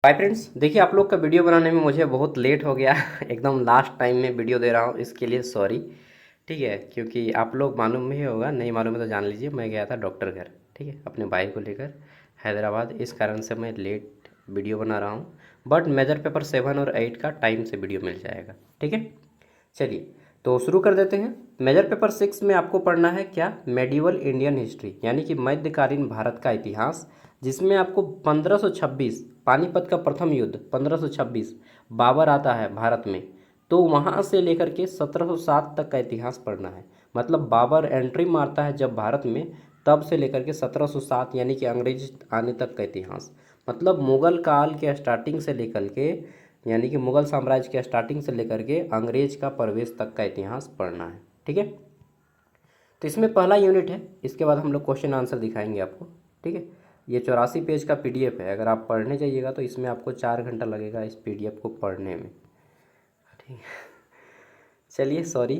Hi friends, देखिए आप लोग का वीडियो बनाने में मुझे बहुत लेट हो गया एकदम लास्ट टाइम में वीडियो दे रहा हूँ, इसके लिए सॉरी। ठीक है, क्योंकि आप लोग मालूम ही होगा, नहीं मालूम है तो जान लीजिए, मैं गया था डॉक्टर घर। ठीक है, अपने भाई को लेकर हैदराबाद, इस कारण से मैं लेट वीडियो बना रहा हूँ। बट मेजर पेपर 7 और 8 का टाइम से वीडियो मिल जाएगा। ठीक है, चलिए तो शुरू कर देते हैं। मेजर पेपर 6 में आपको पढ़ना है क्या, मेडिवल इंडियन हिस्ट्री, यानी कि मध्यकालीन भारत का इतिहास, जिसमें आपको 1526 पानीपत का प्रथम युद्ध 1526 बाबर आता है भारत में, तो वहाँ से लेकर के 1707 तक का इतिहास पढ़ना है। मतलब बाबर एंट्री मारता है जब भारत में, तब से लेकर के 1707 यानी कि अंग्रेज आने तक का इतिहास। मतलब मुगल काल के स्टार्टिंग से लेकर के, यानी कि मुगल साम्राज्य के स्टार्टिंग से लेकर के अंग्रेज का प्रवेश तक का इतिहास पढ़ना है। ठीक है, तो इसमें पहला यूनिट है, इसके बाद हम लोग क्वेश्चन आंसर दिखाएंगे आपको। ठीक है, ये 84 पेज का पीडीएफ है, अगर आप पढ़ने जाइएगा तो इसमें आपको 4 घंटा लगेगा इस पीडीएफ को पढ़ने में। ठीक है, चलिए सॉरी,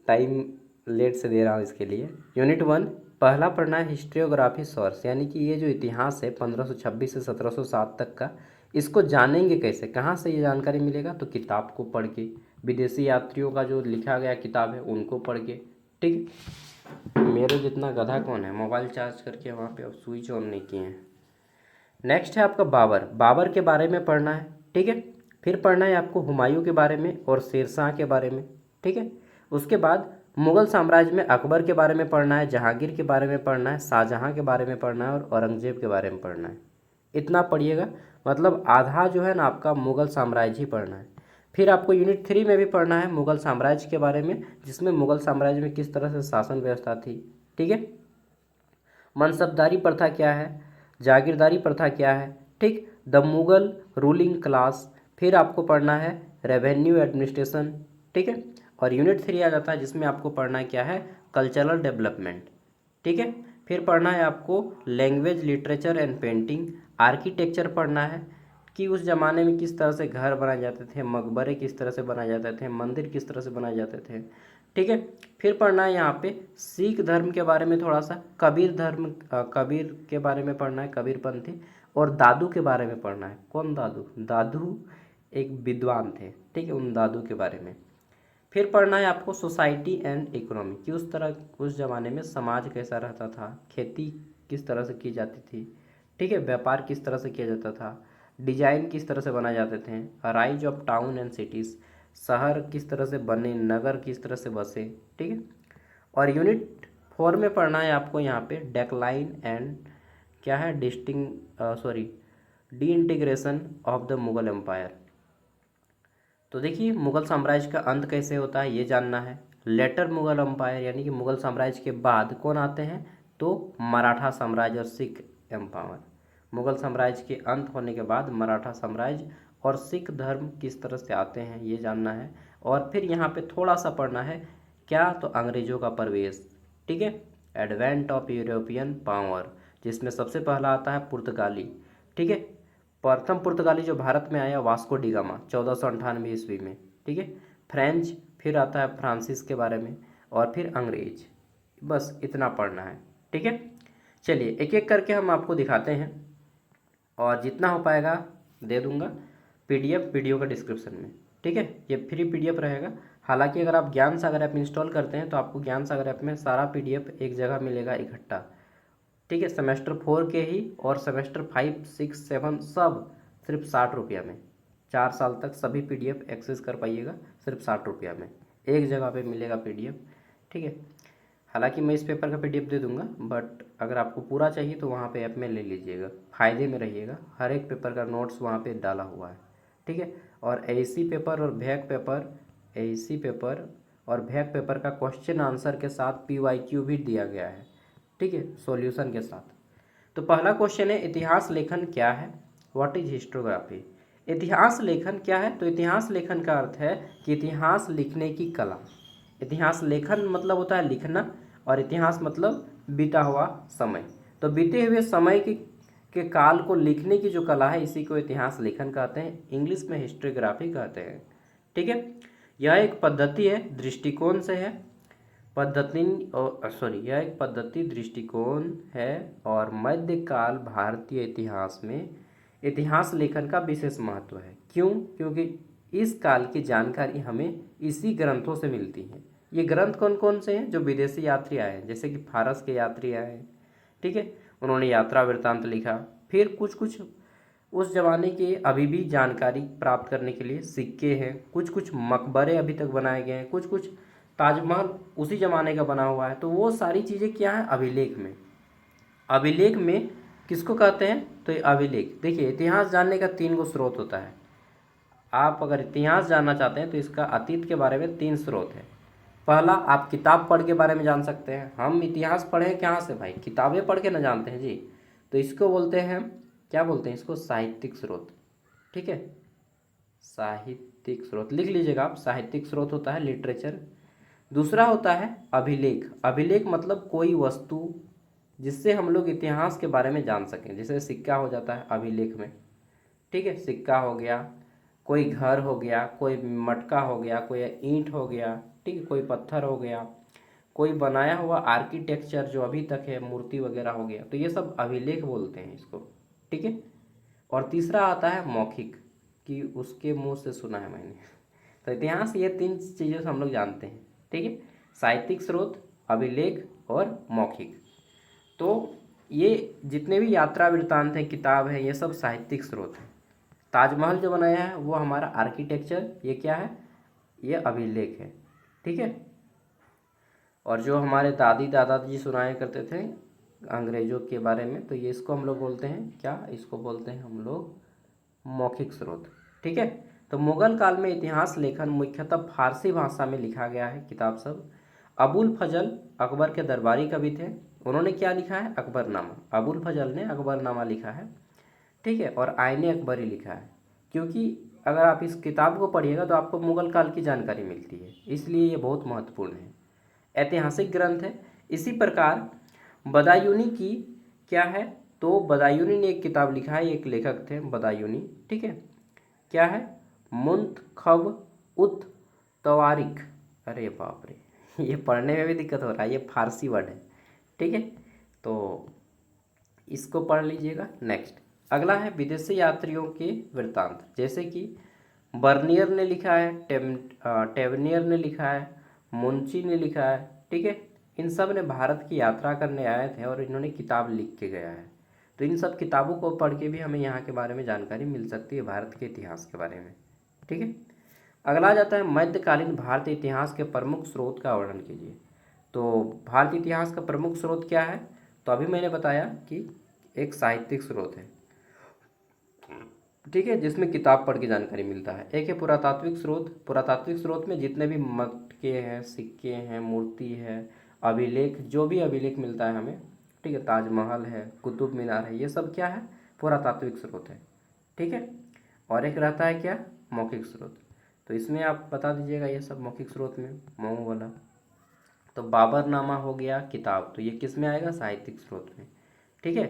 टाइम लेट से दे रहा हूँ इसके लिए। यूनिट 1 पहला पढ़ना है हिस्ट्रियोग्राफी सोर्स, यानी कि ये जो इतिहास है 1526 से 1707 तक का, इसको जानेंगे कैसे, कहाँ से ये जानकारी मिलेगा, तो किताब को पढ़ के, विदेशी यात्रियों का जो लिखा गया किताब है उनको पढ़ के। ठीक, मेरे जितना गधा कौन है, मोबाइल चार्ज करके वहाँ पे अब स्विच ऑन नहीं किए हैं। नेक्स्ट है आपका बाबर, बाबर के बारे में पढ़ना है। ठीक है, फिर पढ़ना है आपको हुमायूं के बारे में और शेरशाह के बारे में। ठीक है, उसके बाद मुगल साम्राज्य में अकबर के बारे में पढ़ना है, जहांगीर के बारे में पढ़ना है, शाहजहां के बारे में पढ़ना है और औरंगजेब के बारे में पढ़ना है। इतना पढ़िएगा, मतलब आधा जो है ना आपका मुगल साम्राज्य ही पढ़ना है। फिर आपको यूनिट 3 में भी पढ़ना है मुगल साम्राज्य के बारे में, जिसमें मुगल साम्राज्य में किस तरह से शासन व्यवस्था थी। ठीक है, मनसबदारी प्रथा क्या है, जागीरदारी प्रथा क्या है। ठीक, द मुगल रूलिंग क्लास। फिर आपको पढ़ना है रेवेन्यू एडमिनिस्ट्रेशन। ठीक है, और यूनिट 3 आ जाता है जिसमें आपको पढ़ना है क्या है, कल्चरल डेवलपमेंट। ठीक है, फिर पढ़ना है आपको language literature and painting. Architecture पढ़ना है कि उस ज़माने में किस तरह से घर बनाए जाते थे, मकबरे किस तरह से बनाए जाते थे, मंदिर किस तरह से बनाए जाते थे। ठीक है, फिर पढ़ना है यहाँ पे सिख धर्म के बारे में थोड़ा सा, कबीर धर्म, कबीर के बारे में पढ़ना है, कबीर पंथी, और दादू के बारे में पढ़ना है। कौन दादू, दादू एक विद्वान थे। ठीक है, उन दादू के बारे में। फिर पढ़ना है आपको सोसाइटी एंड इकोनॉमी, कि उस तरह उस ज़माने में समाज कैसा रहता था, खेती किस तरह से की जाती थी। ठीक है, व्यापार किस तरह से किया जाता था, डिजाइन किस तरह से बनाए जाते थे, rise of town and cities, शहर किस तरह से बने, नगर किस तरह से बसे। ठीक है, और यूनिट 4 में पढ़ना है आपको यहाँ पे डेक्लाइन एंड क्या है, distinct sorry disintegration of the Mughal empire. तो देखिए मुगल साम्राज्य का अंत कैसे होता है ये जानना है। लेटर मुगल एम्पायर, यानी कि मुगल साम्राज्य के बाद कौन आते हैं, तो मराठा साम्राज्य और सिख एम्पायर। मुगल साम्राज्य के अंत होने के बाद मराठा साम्राज्य और सिख धर्म किस तरह से आते हैं ये जानना है। और फिर यहाँ पे थोड़ा सा पढ़ना है क्या, तो अंग्रेजों का प्रवेश। ठीक है, एडवेंट ऑफ यूरोपियन पावर, जिसमें सबसे पहला आता है पुर्तगाली। ठीक है, प्रथम पुर्तगाली जो भारत में आया वास्को डी गामा 1498 ईस्वी में। ठीक है, फ्रेंच, फिर आता है फ्रांसिस के बारे में, और फिर अंग्रेज। बस इतना पढ़ना है। ठीक है, चलिए एक एक करके हम आपको दिखाते हैं, और जितना हो पाएगा दे दूंगा पीडीएफ वीडियो का डिस्क्रिप्शन में। ठीक है, ये फ्री पीडीएफ रहेगा। हालांकि अगर आप ज्ञान सागर ऐप इंस्टॉल करते हैं तो आपको ज्ञान सागर ऐप में सारा पीडीएफ एक जगह मिलेगा इकट्ठा। ठीक है, सेमेस्टर 4 के ही, और सेमेस्टर 5, 6, 7 सब सिर्फ 60 रुपया में। 4 साल तक सभी पीडीएफ एक्सेस कर पाइएगा सिर्फ 60 रुपया में, एक जगह पे मिलेगा पीडीएफ। ठीक है, हालांकि मैं इस पेपर का पीडीएफ दे दूंगा, बट अगर आपको पूरा चाहिए तो वहाँ पे ऐप में ले लीजिएगा, फ़ायदे में रहिएगा। हर एक पेपर का नोट्स वहाँ पे डाला हुआ है। ठीक है, और एसी पेपर और भैक पेपर, एसी पेपर और भैक पेपर का क्वेश्चन आंसर के साथ पीवाईक्यू भी दिया गया है। ठीक है, सॉल्यूशन के साथ। तो पहला क्वेश्चन है, इतिहास लेखन क्या है, व्हाट इज हिस्टोग्राफी। इतिहास लेखन क्या है, तो इतिहास लेखन का अर्थ है कि इतिहास लिखने की कला। इतिहास लेखन मतलब होता है लिखना, और इतिहास मतलब बीता हुआ समय। तो बीते हुए समय के काल को लिखने की जो कला है, इसी को इतिहास लेखन कहते हैं, इंग्लिश में हिस्टोग्राफी कहते हैं। ठीक है, यह एक पद्धति है, दृष्टिकोण से है, पद्धति यह एक पद्धति दृष्टिकोण है, और मध्यकाल भारतीय इतिहास में इतिहास लेखन का विशेष महत्व है। क्यों? क्योंकि इस काल की जानकारी हमें इसी ग्रंथों से मिलती है। ये ग्रंथ कौन कौन से हैं? जो विदेशी यात्री आए हैं, जैसे कि फारस के यात्री आए हैं, ठीक है, उन्होंने यात्रा वृत्तांत लिखा। फिर कुछ कुछ उस जमाने के अभी भी जानकारी प्राप्त करने के लिए सिक्के हैं, कुछ कुछ मकबरे अभी तक बनाए गए हैं, कुछ कुछ ताजमहल उसी ज़माने का बना हुआ है। तो वो सारी चीज़ें क्या है? अभिलेख में। अभिलेख में किसको कहते हैं? तो ये अभिलेख। देखिए, इतिहास जानने का 3 गो स्रोत होता है। आप अगर इतिहास जानना चाहते हैं तो इसका अतीत के बारे में 3 स्रोत है। पहला, आप किताब पढ़ के बारे में जान सकते हैं। हम इतिहास पढ़ें कहाँ से भाई? किताबें पढ़ के ना जानते हैं जी। तो इसको बोलते हैं, क्या बोलते हैं इसको? साहित्यिक स्रोत। ठीक है, साहित्यिक स्रोत लिख लीजिएगा आप। साहित्यिक स्रोत होता है लिटरेचर। दूसरा होता है अभिलेख। अभिलेख मतलब कोई वस्तु जिससे हम लोग इतिहास के बारे में जान सकें। जैसे सिक्का हो जाता है अभिलेख में, ठीक है, सिक्का हो गया, कोई घर हो गया, कोई मटका हो गया, कोई ईंट हो गया, ठीक है, कोई पत्थर हो गया, कोई बनाया हुआ आर्किटेक्चर जो अभी तक है, मूर्ति वगैरह हो गया। तो ये सब अभिलेख बोलते हैं इसको, ठीक है। और तीसरा आता है मौखिक, कि उसके मुंह से सुना है मैंने। तो इतिहास ये 3 चीज़ों से हम लोग जानते हैं, ठीक है, साहित्यिक स्रोत, अभिलेख और मौखिक। तो ये जितने भी यात्रा वृत्तांत हैं, किताब है, ये सब साहित्यिक स्रोत हैं। ताजमहल जो बनाया है वो हमारा आर्किटेक्चर, ये क्या है? ये अभिलेख है, ठीक है। और जो हमारे दादी दादाजी सुनाया करते थे अंग्रेजों के बारे में, तो ये इसको हम लोग बोलते हैं क्या? इसको बोलते हैं हम लोग मौखिक स्रोत, ठीक है। तो मुगल काल में इतिहास लेखन मुख्यतः फारसी भाषा में लिखा गया है किताब सब। अबुल फजल अकबर के दरबारी कवि थे। उन्होंने क्या लिखा है? अकबरनामा। अबुल फजल ने अकबरनामा लिखा है, ठीक है, और आईने अकबरी लिखा है। क्योंकि अगर आप इस किताब को पढ़िएगा तो आपको मुगल काल की जानकारी मिलती है, इसलिए ये बहुत महत्वपूर्ण है, ऐतिहासिक ग्रंथ है। इसी प्रकार बदायूनी की क्या है? तो बदायूनी ने एक किताब लिखा है, एक लेखक थे बदायूनी, ठीक है। क्या है? मुंतखब उत तवारिख। अरे बाप रे, ये पढ़ने में भी दिक्कत हो रहा है, ये फारसी वर्ड है, ठीक है। तो इसको पढ़ लीजिएगा। नेक्स्ट अगला है विदेशी यात्रियों के वृत्तांत। जैसे कि बर्नियर ने लिखा है, टेवनियर ने लिखा है, मुंशी ने लिखा है, ठीक है। इन सब ने भारत की यात्रा करने आए थे और इन्होंने किताब लिख के गया है। तो इन सब किताबों को पढ़ के भी हमें यहाँ के बारे में जानकारी मिल सकती है, भारत के इतिहास के बारे में, ठीक है। अगला आ जाता है मध्यकालीन भारतीय इतिहास के प्रमुख स्रोत का वर्णन कीजिए। तो भारतीय इतिहास का प्रमुख स्रोत क्या है? तो अभी मैंने बताया कि एक साहित्यिक स्रोत है, ठीक है, जिसमें किताब पढ़ के जानकारी मिलता है। एक है पुरातात्विक स्रोत। पुरातात्विक स्रोत में जितने भी मटके हैं, सिक्के हैं, मूर्ति है, अभिलेख, जो भी अभिलेख मिलता है हमें, ठीक है, ताजमहल है, कुतुब मीनार है, ये सब क्या है? पुरातात्विक स्रोत है, ठीक है। और एक रहता है क्या? मौखिक स्रोत। तो इसमें आप बता दीजिएगा ये सब मौखिक स्रोत में, मऊ वाला। तो बाबरनामा हो गया किताब, तो ये किस में आएगा? साहित्यिक स्रोत में, ठीक है।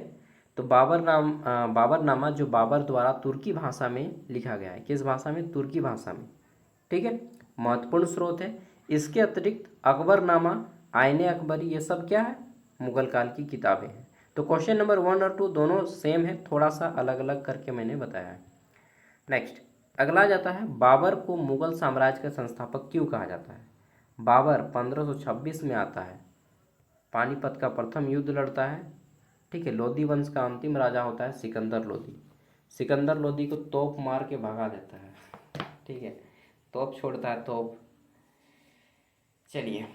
तो बाबरनामा जो बाबर द्वारा तुर्की भाषा में लिखा गया है। किस भाषा में? तुर्की भाषा में, ठीक है, महत्वपूर्ण स्रोत है। इसके अतिरिक्त अकबरनामा, आईने अकबरी, ये सब क्या है? मुगल काल की किताबें हैं। तो क्वेश्चन नंबर 1 और 2 दोनों सेम है, थोड़ा सा अलग अलग करके मैंने बताया है। नेक्स्ट अगला जाता है बाबर को मुगल साम्राज्य का संस्थापक क्यों कहा जाता है? बाबर 1526 में आता है, पानीपत का प्रथम युद्ध लड़ता है, ठीक है। लोधी वंश का अंतिम राजा होता है सिकंदर लोधी। सिकंदर लोधी को तोप मार के भगा देता है, ठीक है, तोप छोड़ता है, तोप। चलिए,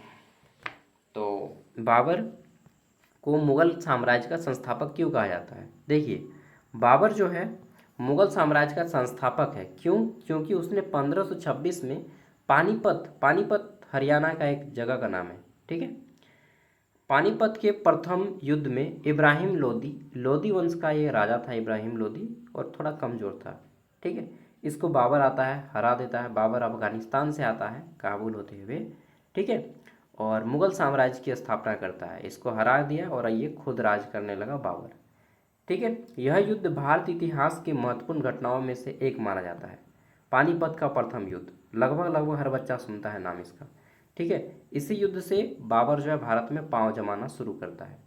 तो बाबर को मुगल साम्राज्य का संस्थापक क्यों कहा जाता है? देखिए, बाबर जो है मुगल साम्राज्य का संस्थापक है। क्यों? क्योंकि उसने 1526 में पानीपत हरियाणा का एक जगह का नाम है, ठीक है, पानीपत के प्रथम युद्ध में इब्राहिम लोधी वंश का ये राजा था इब्राहिम लोधी, और थोड़ा कमज़ोर था, ठीक है। इसको बाबर आता है, हरा देता है। बाबर अफगानिस्तान से आता है काबुल होते हुए, ठीक है, और मुगल साम्राज्य की स्थापना करता है। इसको हरा दिया और ये खुद राज करने लगा बाबर, ठीक है। यह युद्ध भारत इतिहास की महत्वपूर्ण घटनाओं में से एक माना जाता है। पानीपत का प्रथम युद्ध, लगभग हर बच्चा सुनता है नाम इसका, ठीक है। इसी युद्ध से बाबर जो है भारत में पांव जमाना शुरू करता है।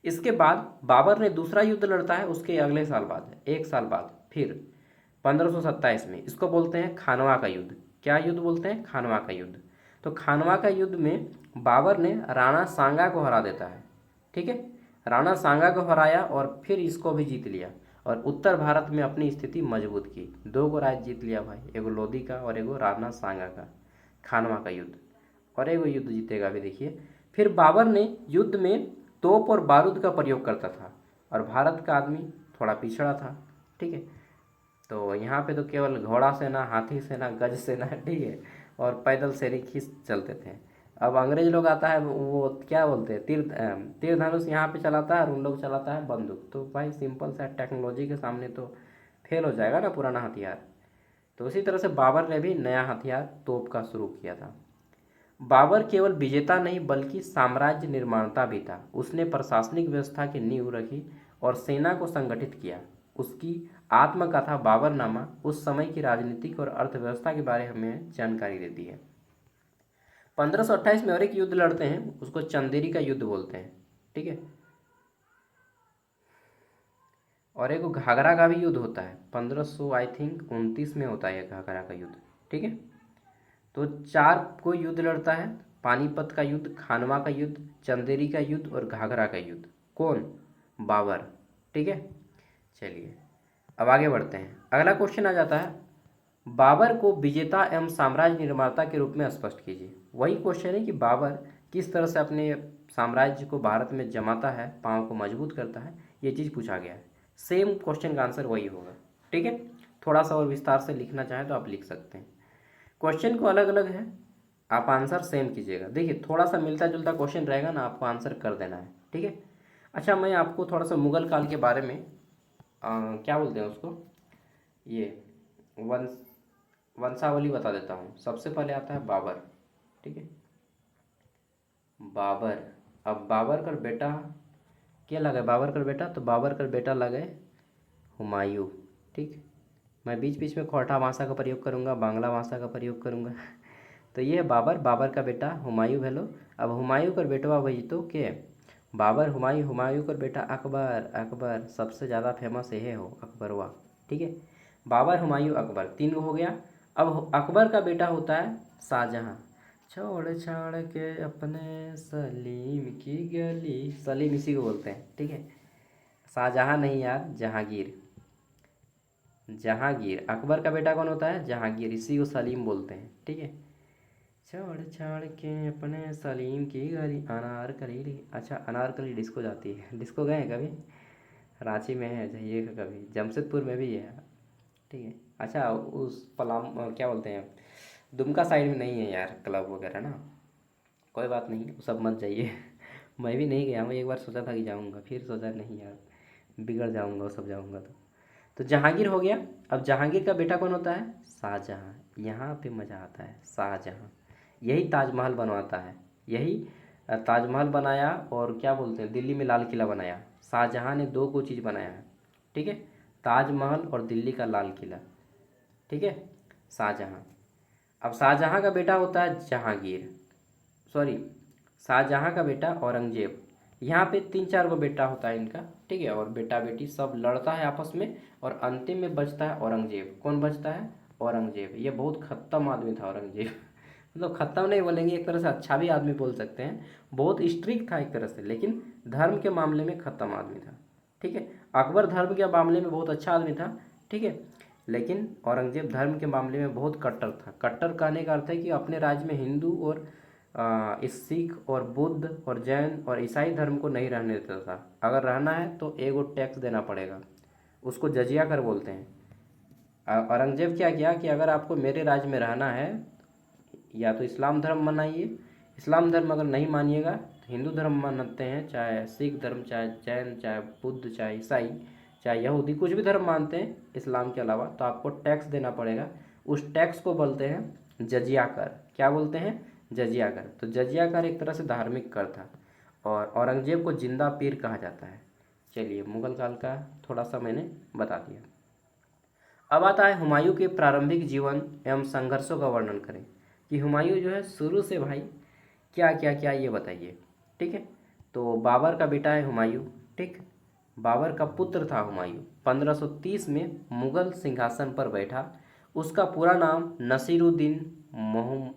इसके बाद बाबर ने दूसरा युद्ध लड़ता है उसके अगले साल बाद, 1 साल बाद, फिर 1527 में। इसको बोलते हैं खानवा का युद्ध। क्या युद्ध बोलते हैं? खानवा का युद्ध। तो खानवा का युद्ध में बाबर ने राणा सांगा को हरा देता है। ठीक है, राणा सांगा को हराया और फिर इसको भी जीत लिया और उत्तर भारत में अपनी स्थिति मजबूत की। 2 राज्य जीत लिया भाई, एगो लोधी का और एगो राणा सांगा का, खानवा का युद्ध। और एगो युद्ध जीतेगा अभी देखिए। फिर बाबर ने युद्ध में तोप और बारूद का प्रयोग करता था और भारत का आदमी थोड़ा पिछड़ा था। ठीक है, तो यहाँ पे तो केवल घोड़ा सेना, हाथी सेना, गज सेना, ठीक है, और पैदल सैनिक ही चलते थे। अब अंग्रेज लोग आता है, वो क्या बोलते हैं, तीर धनुष यहाँ पे चलाता है और उन लोग चलाता है बंदूक। तो भाई सिंपल सा टेक्नोलॉजी के सामने तो फेल हो जाएगा ना पुराना हथियार। तो उसी तरह से बाबर ने भी नया हथियार तोप का शुरू किया था। बाबर केवल विजेता नहीं बल्कि साम्राज्य निर्माता भी था। उसने प्रशासनिक व्यवस्था की नींव रखी और सेना को संगठित किया। उसकी आत्मकथा बाबरनामा उस समय की राजनीतिक और अर्थव्यवस्था के बारे में हमें जानकारी देती है। 1528 में और एक युद्ध लड़ते हैं, उसको चंदेरी का युद्ध बोलते हैं। ठीक है, और एक घाघरा का भी युद्ध होता है 1500 आई थिंक 29 में होता है घाघरा का युद्ध। ठीक है, तो 4 को युद्ध लड़ता है, पानीपत का युद्ध, खानवा का युद्ध, चंदेरी का युद्ध और घाघरा का युद्ध। कौन? बाबर। ठीक है, चलिए अब आगे बढ़ते हैं। अगला क्वेश्चन आ जाता है, बाबर को विजेता एवं साम्राज्य निर्माता के रूप में स्पष्ट कीजिए। वही क्वेश्चन है कि बाबर किस तरह से अपने साम्राज्य को भारत में जमाता है, पाँव को मजबूत करता है, ये चीज़ पूछा गया है। सेम क्वेश्चन का आंसर वही होगा। ठीक है, थोड़ा सा और विस्तार से लिखना चाहें तो आप लिख सकते हैं। क्वेश्चन को अलग अलग है, आप आंसर सेम कीजिएगा। देखिए थोड़ा सा मिलता जुलता क्वेश्चन रहेगा ना, आपको आंसर कर देना है। ठीक है, अच्छा मैं आपको थोड़ा सा मुगल काल के बारे में क्या बोलते हैं उसको, ये वंशावली बता देता हूँ। सबसे पहले आता है बाबर। ठीक है, बाबर। अब बाबर का बेटा क्या लगे, बाबर का बेटा, तो बाबर का बेटा लगे हुमायूं। ठीक, मैं बीच बीच में खोटा भाषा का प्रयोग करूँगा, बांग्ला भाषा का प्रयोग करूँगा। तो ये है बाबर, बाबर का बेटा हुमायूं भेलो। अब हुमायूं का बेटवा वही तो के बाबर, हुमायूं, हुमायूं का बेटा अकबर। अकबर सबसे ज़्यादा फेमस यही हो, अकबरवा। ठीक है, बाबर, हुमायूं, अकबर, 3 हो गया। अब अकबर का बेटा होता है शाहजहां। छोड़ छाड़ के अपने सलीम की गली, सलीम इसी को बोलते हैं। ठीक है, शाहजहां नहीं यार, जहांगीर। जहांगीर, अकबर का बेटा कौन होता है? जहांगीर, इसी को सलीम बोलते हैं। ठीक है, छोड़ छाड़ के अपने सलीम की गली, अनारकली। अच्छा, अनारकली डिस्को जाती है, डिस्को गए हैं कभी? रांची में है, जाइएगा कभी, जमशेदपुर में भी है। ठीक है, अच्छा उस क्या बोलते हैं, दुमका साइड में नहीं है यार क्लब वगैरह ना। कोई बात नहीं, वो सब मत जाइए। मैं भी नहीं गया हूँ, एक बार सोचा था कि जाऊँगा, फिर सोचा नहीं यार बिगड़ जाऊँगा वो सब जाऊँगा तो जहांगीर हो गया। अब जहांगीर का बेटा कौन होता है? शाहजहां। यहाँ पे मज़ा आता है, शाहजहां यही ताजमहल बनवाता है। यही ताजमहल बनाया और क्या बोलते हैं, दिल्ली में लाल किला बनाया। शाहजहां ने 2 को चीज़ बनाया है। ठीक है, ताजमहल और दिल्ली का लाल किला। ठीक है, शाहजहां। अब शाहजहां का बेटा होता है जहांगीर, सॉरी, शाहजहां का बेटा औरंगजेब। यहाँ पे 3-4 गो बेटा होता है इनका। ठीक है, और बेटा बेटी सब लड़ता है आपस में और अंतिम में बचता है औरंगजेब। कौन बचता है? औरंगजेब। ये बहुत खत्म आदमी था औरंगजेब। मतलब खत्म नहीं बोलेंगे, एक तरह से अच्छा भी आदमी बोल सकते हैं। बहुत स्ट्रिक्ट था एक तरह से, लेकिन धर्म के मामले में खत्म आदमी था। ठीक है, अकबर धर्म के मामले में बहुत अच्छा आदमी था। ठीक है, लेकिन औरंगजेब धर्म के मामले में बहुत कट्टर था। कट्टर कहने का अर्थ है कि अपने राज्य में हिंदू और इस सिख और बुद्ध और जैन और ईसाई धर्म को नहीं रहने देता था। अगर रहना है तो एगो टैक्स देना पड़ेगा, उसको जजिया कर बोलते हैं। औरंगजेब क्या किया कि अगर आपको मेरे राज्य में रहना है या तो इस्लाम धर्म मनाइए, इस्लाम धर्म अगर नहीं मानिएगा तो हिंदू धर्म मानते हैं, चाहे सिख धर्म, चाहे जैन, चाहे बुद्ध, चाहे ईसाई, चाहे यहूदी, कुछ भी धर्म मानते हैं इस्लाम के अलावा, तो आपको टैक्स देना पड़ेगा। उस टैक्स को बोलते हैं जजिया कर। क्या बोलते हैं? जजिया कर। तो जजिया कर एक तरह से धार्मिक कर था और औरंगजेब को जिंदा पीर कहा जाता है। चलिए, मुगल काल का थोड़ा सा मैंने बता दिया। अब आता है हुमायूं के प्रारंभिक जीवन एवं संघर्षों का वर्णन करें कि हुमायूं जो है शुरू से भाई क्या क्या क्या, ये बताइए। ठीक है, तो बाबर का बेटा है हुमायूं, ठीक। बाबर का पुत्र था हुमायूं, 1530 में मुगल सिंहासन पर बैठा। उसका पूरा नाम नसीरुद्दीन मोहम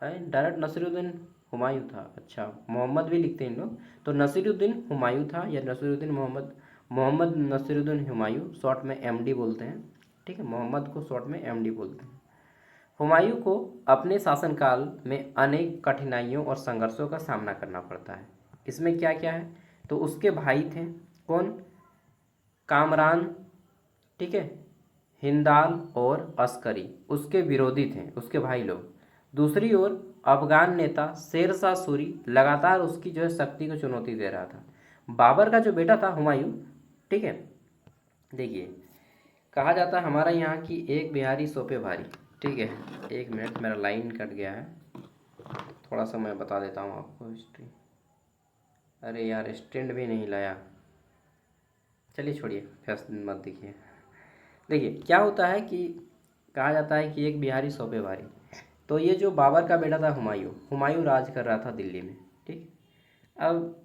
है, डायरेक्ट नसीरुद्दीन हुमायूं था। अच्छा, मोहम्मद भी लिखते हैं इन लोग, तो नसीरुद्दीन हुमायूं था या नसीरुद्दीन मोहम्मद, मोहम्मद नसीरुद्दीन हुमायूं, शॉर्ट में एमडी बोलते हैं, ठीक है। मोहम्मद को शॉर्ट में एमडी बोलते हैं। हुमायूं को अपने शासनकाल में अनेक कठिनाइयों और संघर्षों का सामना करना पड़ता है। इसमें क्या क्या है, तो उसके भाई थे कौन, कामरान, ठीक है, हिंदाल और अस्करी उसके विरोधी थे, उसके भाई लोग। दूसरी ओर अफगान नेता शेर शाह सूरी लगातार उसकी जो है शक्ति को चुनौती दे रहा था। बाबर का जो बेटा था हुमायूं, ठीक है, देखिए कहा जाता है हमारा यहाँ की एक बिहारी सौ पे भारी, ठीक है। एक मिनट, मेरा लाइन कट गया है, थोड़ा सा मैं बता देता हूँ आपको हिस्ट्री। अरे यार स्टैंड भी नहीं लाया, चलिए छोड़िए, फैस मत देखिए। देखिए क्या होता है कि कहा जाता है कि एक बिहारी सौ पे भारी। तो ये जो बाबर का बेटा था हुमायूं, हुमायूं राज कर रहा था दिल्ली में, ठीक। अब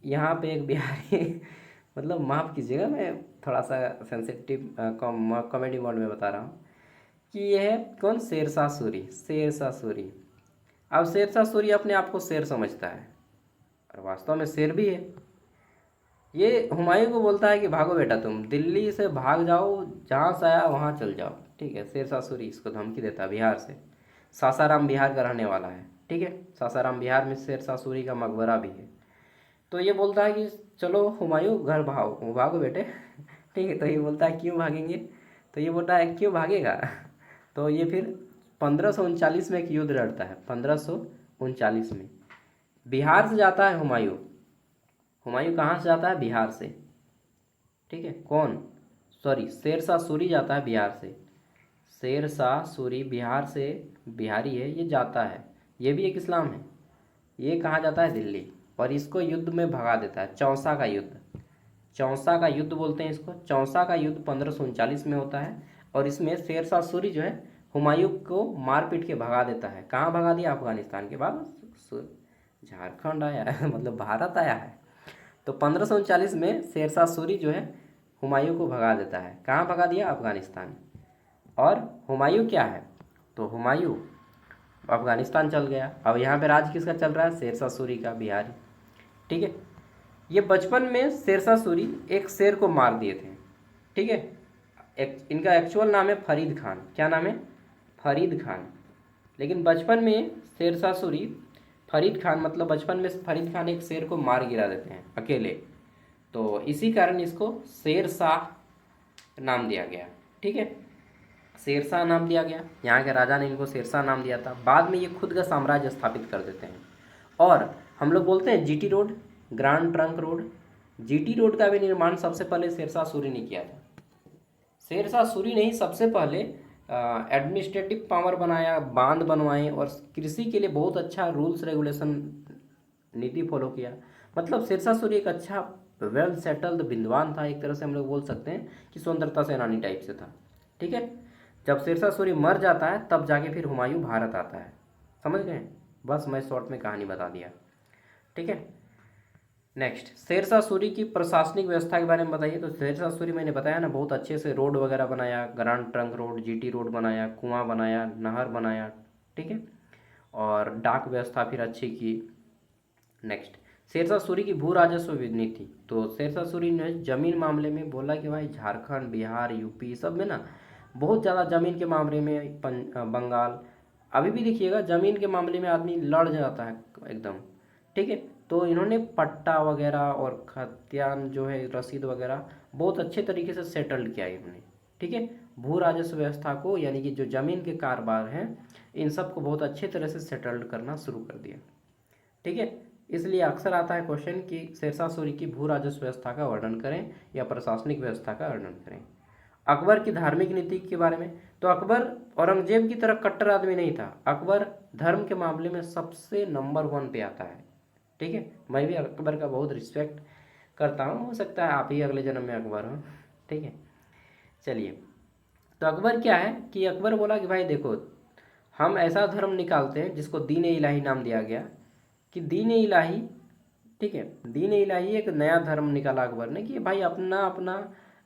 यहाँ पे एक बिहारी मतलब माफ़ कीजिएगा, मैं थोड़ा सा सेंसिटिव कॉमेडी मोड में बता रहा हूँ कि यह है कौन, शेरशाह सूरी, शेरशाह सूरी। अब शेरशाह सूरी अपने आप को शेर समझता है और वास्तव में शेर भी है। ये हुमायूं को बोलता है कि भागो बेटा, तुम दिल्ली से भाग जाओ, जहाँ से आया वहाँ चल जाओ, ठीक है। शेरशाह सूरी इसको धमकी देता है बिहार से। सासाराम बिहार का रहने वाला है, ठीक है। सासाराम बिहार में शेरशाह सूरी का मकबरा भी है। तो ये बोलता है कि चलो हुमायूं घर भागो भागो बेटे, ठीक है। तो ये बोलता है क्यों भागेंगे, तो ये बोलता है क्यों भागेगा तो ये फिर 1539 में एक युद्ध लड़ता है, 1539 में बिहार से जाता है हुमायूं। हुमायूं कहाँ से जाता है, बिहार से, ठीक है। कौन, सॉरी शेरशाह सूरी जाता है बिहार से। शेरशाह सूरी बिहार से, बिहारी है ये, जाता है, ये भी एक इस्लाम है। ये कहाँ जाता है, दिल्ली, और इसको युद्ध में भगा देता है, चौसा का युद्ध, चौसा का युद्ध बोलते हैं इसको। चौसा का युद्ध 1539 में होता है और इसमें शेरशाह सूरी जो है हुमायूं को मार पीट के भगा देता है। कहाँ भगा दिया, अफगानिस्तान के बाद झारखंड आया है मतलब भारत आया है। तो 1539 में शेरशाह सूरी जो है हुमायूं को भगा देता है, कहाँ भगा दिया, अफगानिस्तान। और हुमायूं क्या है, तो हुमायूं अफगानिस्तान चल गया। अब यहाँ पे राज किसका चल रहा है, शेरशाह सूरी का, बिहारी, ठीक है। ये बचपन में शेरशाह सूरी एक शेर को मार दिए थे, ठीक है। इनका एक्चुअल नाम है फरीद खान, क्या नाम है, फरीद खान। लेकिन बचपन में शेरशाह सूरी, फरीद खान मतलब बचपन में फरीद खान एक शेर को मार गिरा देते हैं अकेले, तो इसी कारण इसको शेरशाह नाम दिया गया, ठीक है। शेरशाह नाम दिया गया, यहाँ के राजा ने इनको शेरशाह नाम दिया था। बाद में ये खुद का साम्राज्य स्थापित कर देते हैं। और हम लोग बोलते हैं GT road, grand trunk road, GT road का भी निर्माण सबसे पहले शेरशाह सूरी ने किया था। शेरशाह सूरी ने ही सबसे पहले एडमिनिस्ट्रेटिव पावर बनाया, बांध बनवाए और कृषि के लिए बहुत अच्छा रूल्स रेगुलेशन नीति फॉलो किया। मतलब शेरशाह सूरी एक अच्छा वेल सेटल्ड विद्वान था, एक तरह से हम लोग बोल सकते हैं कि स्वतंत्रता सेनानी टाइप से था, ठीक है। जब शेरशाह सूरी मर जाता है तब जाके फिर हुमायूं भारत आता है, समझ गए। बस मैं शॉर्ट में कहानी बता दिया, ठीक है। नेक्स्ट, शेरशाह सूरी की प्रशासनिक व्यवस्था के बारे में बताइए। तो शेरशाह सूरी मैंने बताया ना, बहुत अच्छे से रोड वगैरह बनाया, grand trunk road, GT road बनाया, कुआं बनाया, नहर बनाया, ठीक है। और डाक व्यवस्था फिर अच्छी की। नेक्स्ट, शेरशाह सूरी की भू राजस्व नीति। तो शेरशाह सूरी ने जमीन मामले में बोला कि भाई झारखंड, बिहार, यूपी सब में ना बहुत ज़्यादा जमीन के मामले में, बंगाल, अभी भी देखिएगा जमीन के मामले में आदमी लड़ जाता है एकदम, ठीक है। तो इन्होंने पट्टा वगैरह और खतियान जो है रसीद वगैरह बहुत अच्छे तरीके से सेटल्ड किया इन्होंने, ठीक है। भू राजस्व व्यवस्था को, यानी कि जो जमीन के कारोबार हैं इन सब को बहुत अच्छे तरह से सेटल्ड करना शुरू कर दिया, ठीक है। इसलिए अक्सर आता है क्वेश्चन कि शेरशाह सूरी की भू राजस्व व्यवस्था का वर्णन करें या प्रशासनिक व्यवस्था का वर्णन करें। अकबर की धार्मिक नीति के बारे में, तो अकबर औरंगजेब की तरह कट्टर आदमी नहीं था। अकबर धर्म के मामले में सबसे नंबर 1 पे आता है, ठीक है। मैं भी अकबर का बहुत रिस्पेक्ट करता हूँ, हो सकता है आप ही अगले जन्म में अकबर हो, ठीक है। चलिए, तो अकबर क्या है कि अकबर बोला कि भाई देखो, हम ऐसा धर्म निकालते हैं जिसको दीन इलाही नाम दिया गया, कि दीन इलाही ठीक है। दीन इलाही एक नया धर्म निकाला अकबर ने कि भाई अपना अपना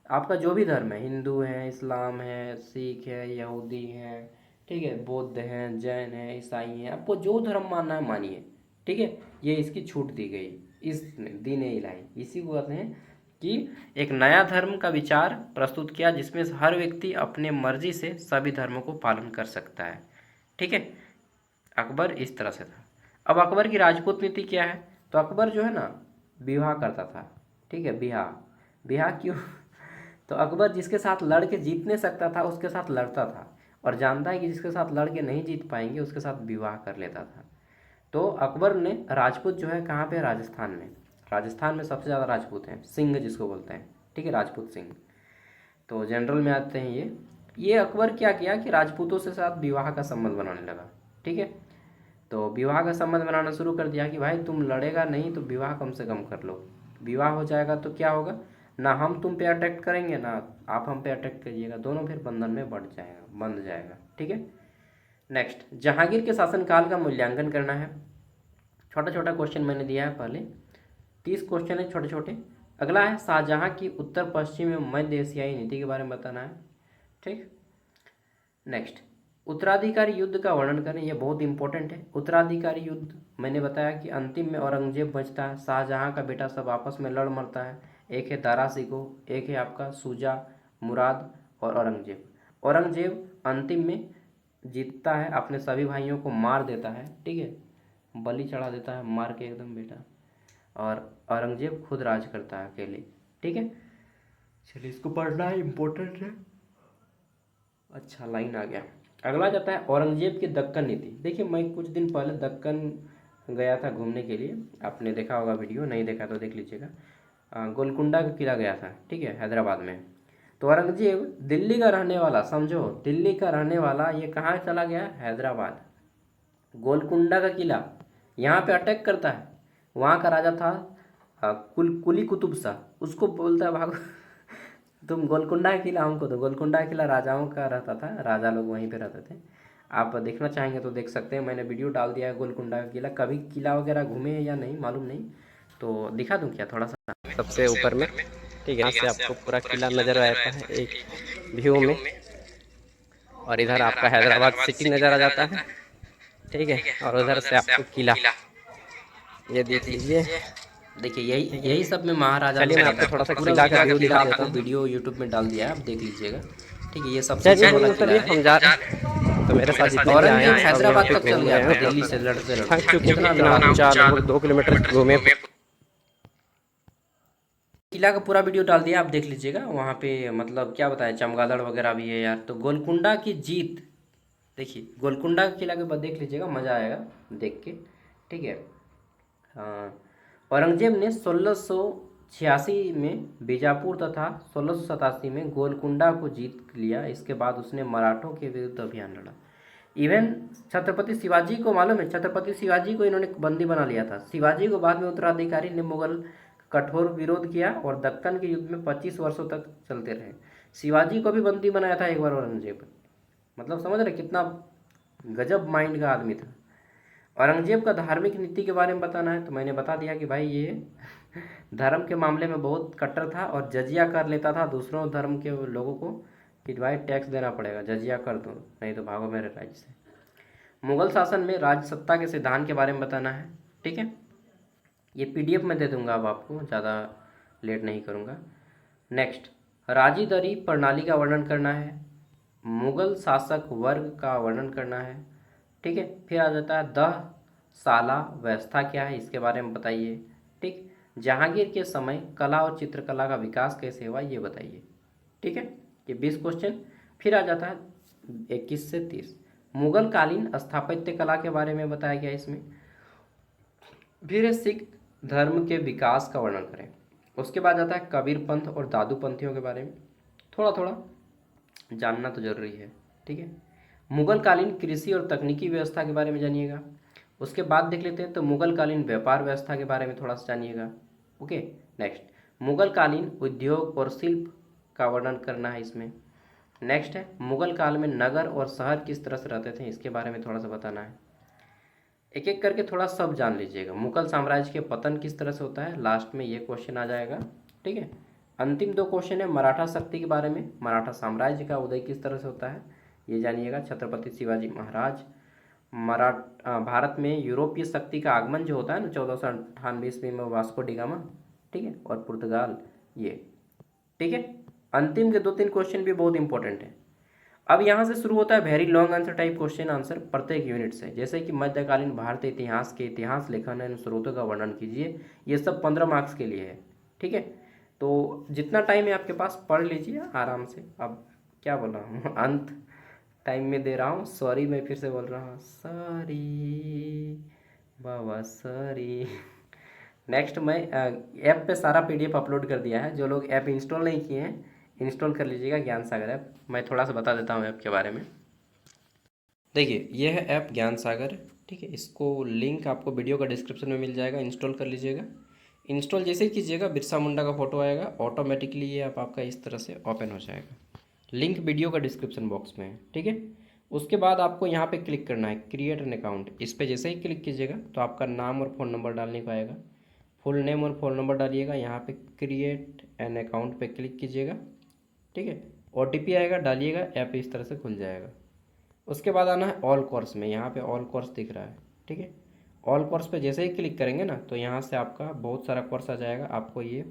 आपका जो भी धर्म है, हिंदू है, इस्लाम है, सिख है, यहूदी है, ठीक है, बौद्ध हैं, जैन है, ईसाई हैं, आपको जो धर्म मानना है मानिए, ठीक है। ये इसकी छूट दी गई इसमें दीन इलाही, इसी को कहते हैं कि एक नया धर्म का विचार प्रस्तुत किया जिसमें हर व्यक्ति अपने मर्जी से सभी धर्मों को पालन कर सकता है, ठीक है। अकबर इस तरह से था। अब अकबर की राजपूत नीति क्या है? तो अकबर जो है ना विवाह करता था, ठीक है। विवाह विवाह क्यों? तो अकबर जिसके साथ लड़ के जीत नहीं सकता था उसके साथ लड़ता था, और जानता है कि जिसके साथ लड़ के नहीं जीत पाएंगे उसके साथ विवाह कर लेता था। तो अकबर ने राजपूत जो है कहाँ पे? राजस्थान में। राजस्थान में सबसे ज़्यादा राजपूत हैं, सिंह जिसको बोलते हैं, ठीक है, राजपूत सिंह। तो जनरल में आते हैं ये अकबर क्या किया कि राजपूतों से साथ विवाह का संबंध बनाने लगा, ठीक है। तो विवाह का संबंध बनाना शुरू कर दिया कि भाई तुम लड़ेगा नहीं तो विवाह कम से कम कर लो। विवाह हो जाएगा तो क्या होगा, ना हम तुम पे अटैक करेंगे ना आप हम पे अटैक करिएगा, दोनों फिर बंधन में बढ़ जाएगा, बंध जाएगा, ठीक है। नेक्स्ट, जहांगीर के शासनकाल का मूल्यांकन करना है। छोटा छोटा क्वेश्चन मैंने दिया है पहले, 30 क्वेश्चन है छोटे छोटे। अगला है शाहजहां की उत्तर पश्चिम में मध्य एशियाई नीति के बारे में बताना है, ठीक। नेक्स्ट, उत्तराधिकारी युद्ध का वर्णन करें, यह बहुत इंपॉर्टेंट है। उत्तराधिकारी युद्ध मैंने बताया कि अंतिम में औरंगजेब बचता है, शाहजहां का बेटा सब आपस में लड़ मरता है। एक है दारा शिकोह, एक है आपका शुजा, मुराद और औरंगजेब। औरंगजेब अंतिम में जीतता है, अपने सभी भाइयों को मार देता है, ठीक है, बलि चढ़ा देता है मार के एकदम बेटा, और औरंगजेब खुद राज करता है अकेले, ठीक है। चलिए इसको पढ़ना है, इम्पोर्टेंट है। अच्छा लाइन आ गया। अगला जाता है औरंगजेब की दक्कन नीति। देखिए मैं कुछ दिन पहले दक्कन गया था घूमने के लिए, आपने देखा होगा वीडियो, नहीं देखा तो देख लीजिएगा। गोलकुंडा का किला गया था, ठीक है, हैदराबाद में। तो औरंगजेब दिल्ली का रहने वाला, समझो दिल्ली का रहने वाला, ये कहाँ चला गया? हैदराबाद। गोलकुंडा का किला, यहाँ पे अटैक करता है। वहाँ का राजा था कुली कुतुब शाह, उसको बोलता है भागो तुम गोलकुंडा का किला हमको दो। गोलकुंडा का किला राजाओं का रहता था, राजा लोग वहीं पे रहते थे। आप देखना चाहेंगे तो देख सकते हैं, मैंने वीडियो डाल दिया है गोलकुंडा का किला। कभी किला वगैरह घूमे हैं या नहीं मालूम नहीं, तो दिखा दूँ क्या थोड़ा सा सबसे ऊपर में, ठीक है। यहाँ से आपको पूरा किला नज़र आता है एक व्यू में, और इधर आपका हैदराबाद सिटी नज़र आ जाता है, ठीक है, और उधर से आपको किला ये देख लीजिए। देखिए यही यही सब में महाराजा। चलिए मैं आपको थोड़ा सा किला का व्यू दिखा देता हूँ, वीडियो यूट्यूब में डाल दिया है, आप देख लीजिएगा, ठीक है। ये सबसे बड़ा किला है। हम जा रहे हैं, तो मेरे साथ जितने भी आए औरंगजेब हैं सब हैदराबाद यहाँ तक पे चल घूम गया रहे था हैं, दिल्ली से लड़ते थक लड़ते, चुके कितना हैं, इतना लड़ा। ऊंचा लगभग 2 किलोमीटर घूमे। किला का पूरा वीडियो डाल दिया, आप देख लीजिएगा। वहाँ पे मतलब क्या बताएं, चमगादड़ वगैरह भी है यार। तो गोलकुंडा की जीत, देखिए गोलकुंडा का किला के बाद देख लीजिएगा, मज़ा आएगा देख के, ठीक है। हाँ, औरंगजेब ने 1686 में बीजापुर तथा 1687 में गोलकुंडा को जीत लिया। इसके बाद उसने मराठों के विरुद्ध अभियान लड़ा। इवन छत्रपति शिवाजी को मालूम है, छत्रपति शिवाजी को इन्होंने बंदी बना लिया था। शिवाजी को बाद में उत्तराधिकारी ने मुगल कठोर विरोध किया और दक्कन के युद्ध में 25 वर्षों तक चलते रहे। शिवाजी को भी बंदी बनाया था एक बार औरंगजेब, मतलब समझ रहे कितना गजब माइंड का आदमी था। औरंगजेब का धार्मिक नीति के बारे में बताना है, तो मैंने बता दिया कि भाई ये धर्म के मामले में बहुत कट्टर था और जजिया कर लेता था दूसरों धर्म के लोगों को कि भाई टैक्स देना पड़ेगा, जजिया कर दो नहीं तो भागो मेरे राज्य से। मुगल शासन में राज सत्ता के सिद्धांत के बारे में बताना है, ठीक है। ये पीडीएफ में दे दूंगा अब आपको, ज़्यादा लेट नहीं करूँगा। नेक्स्ट, राजीदरी प्रणाली का वर्णन करना है, मुगल शासक वर्ग का वर्णन करना है, ठीक है। फिर आ जाता है दह साला व्यवस्था क्या है, इसके बारे में बताइए, ठीक। जहांगीर के समय कला और चित्रकला का विकास कैसे हुआ ये बताइए, ठीक है। ये 20 क्वेश्चन। फिर आ जाता है 21 से 30, मुगल कालीन स्थापत्य कला के बारे में बताया गया इसमें। फिर सिख धर्म के विकास का वर्णन करें। उसके बाद आता है कबीर पंथ और दादू पंथियों के बारे में, थोड़ा थोड़ा जानना तो जरूरी है, ठीक है। मुगल कालीन कृषि और तकनीकी व्यवस्था के बारे में जानिएगा। उसके बाद देख लेते हैं तो मुगल कालीन व्यापार व्यवस्था के बारे में थोड़ा सा जानिएगा, ओके। नेक्स्ट, मुगल कालीन उद्योग और शिल्प का वर्णन करना है इसमें। नेक्स्ट है मुगल काल में नगर और शहर किस तरह से रहते थे, इसके बारे में थोड़ा सा बताना है। एक एक करके थोड़ा सब जान लीजिएगा। मुगल साम्राज्य के पतन किस तरह से होता है, लास्ट में ये क्वेश्चन आ जाएगा। ठीक है। अंतिम दो क्वेश्चन है मराठा शक्ति के बारे में, मराठा साम्राज्य का उदय किस तरह से होता है ये जानिएगा। छत्रपति शिवाजी महाराज, भारत में यूरोपीय शक्ति का आगमन जो होता है ना 1498 ईस्वी में, वास्को डिगामा। ठीक है। और पुर्तगाल ये। ठीक है। अंतिम के 2-3 क्वेश्चन भी बहुत इंपॉर्टेंट है। अब यहाँ से शुरू होता है very long answer type question answer प्रत्येक यूनिट से, जैसे कि मध्यकालीन भारतीय इतिहास के इतिहास लेखन एवं स्रोतों का वर्णन कीजिए। ये सब 15 मार्क्स के लिए है। ठीक है। तो जितना टाइम है आपके पास पढ़ लीजिए आराम से। अब क्या बोल रहा हूँ अंत टाइम में दे रहा हूँ, सॉरी मैं फिर से बोल रहा हूँ, सॉरी बाबा सॉरी। नेक्स्ट मैं ऐप पे सारा पीडीएफ अपलोड कर दिया है, जो लोग ऐप इंस्टॉल नहीं किए हैं इंस्टॉल कर लीजिएगा ज्ञान सागर ऐप। मैं थोड़ा सा बता देता हूँ ऐप के बारे में। देखिए ये है ऐप ज्ञान सागर। ठीक है। इसको लिंक आपको वीडियो का डिस्क्रिप्शन में मिल जाएगा, इंस्टॉल कर लीजिएगा। इंस्टॉल जैसे ही कीजिएगा बिरसा मुंडा का फोटो आएगा, ऑटोमेटिकली ये ऐप आपका इस तरह से ओपन हो जाएगा। लिंक वीडियो का डिस्क्रिप्शन बॉक्स में है। ठीक है। उसके बाद आपको यहाँ पे क्लिक करना है क्रिएट एन अकाउंट। इस पर जैसे ही क्लिक कीजिएगा तो आपका नाम और फ़ोन नंबर डालने को आएगा। फुल नेम और फ़ोन नंबर डालिएगा, यहाँ पे क्रिएट एन अकाउंट पे क्लिक कीजिएगा। ठीक है। ओटीपी आएगा, डालिएगा, ऐप इस तरह से खुल जाएगा। उसके बाद आना है ऑल कोर्स में, यहाँ पे ऑल कोर्स दिख रहा है। ठीक है। ऑल कोर्स पे जैसे ही क्लिक करेंगे ना तो यहाँ से आपका बहुत सारा कोर्स आ जाएगा। आपको ये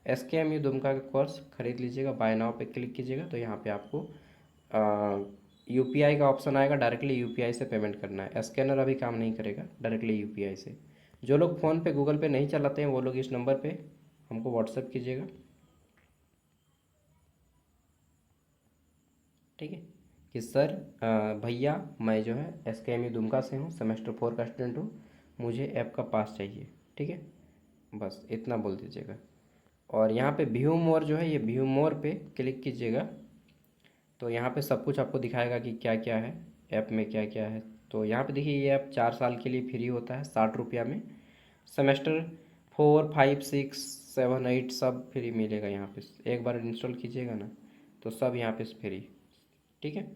SKMU दुमका का कोर्स खरीद लीजिएगा। बाय नाउ पे क्लिक कीजिएगा तो यहाँ पे आपको UPI का ऑप्शन आएगा, डायरेक्टली UPI से पेमेंट करना है। स्कैनर अभी काम नहीं करेगा, डायरेक्टली UPI से। जो लोग फ़ोन पे गूगल पे नहीं चलाते हैं वो लोग इस नंबर पे हमको व्हाट्सएप कीजिएगा। ठीक है। कि सर भैया मैं जो है SKMU दुमका से हूँ, सेमेस्टर 4 का स्टूडेंट हूँ, मुझे ऐप का पास चाहिए। ठीक है। बस इतना बोल दीजिएगा। और यहाँ पे व्यू मोर जो है, ये व्यू मोर पे क्लिक कीजिएगा तो यहाँ पे सब कुछ आपको दिखाएगा कि क्या क्या है ऐप में, क्या क्या है। तो यहाँ पे देखिए ये ऐप 4 साल के लिए फ्री होता है 60 रुपया में। सेमेस्टर 4, 5, 6, 7, 8 सब फ्री मिलेगा यहाँ पे। एक बार इंस्टॉल कीजिएगा ना तो सब यहाँ पे फ्री। ठीक है।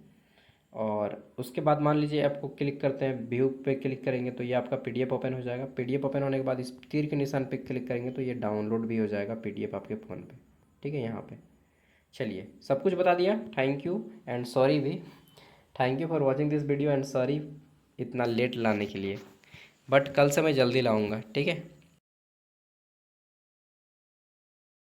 और उसके बाद मान लीजिए ऐप को क्लिक करते हैं, व्यू पे क्लिक करेंगे तो ये आपका PDF ओपन हो जाएगा। PDF ओपन होने के बाद इस तीर के निशान पे क्लिक करेंगे तो ये डाउनलोड भी हो जाएगा PDF आपके फ़ोन पे। ठीक है। यहाँ पे चलिए सब कुछ बता दिया। थैंक यू एंड सॉरी भी। Thank you for watching this video and sorry इतना लेट लाने के लिए, बट कल से मैं जल्दी लाऊंगा। ठीक है।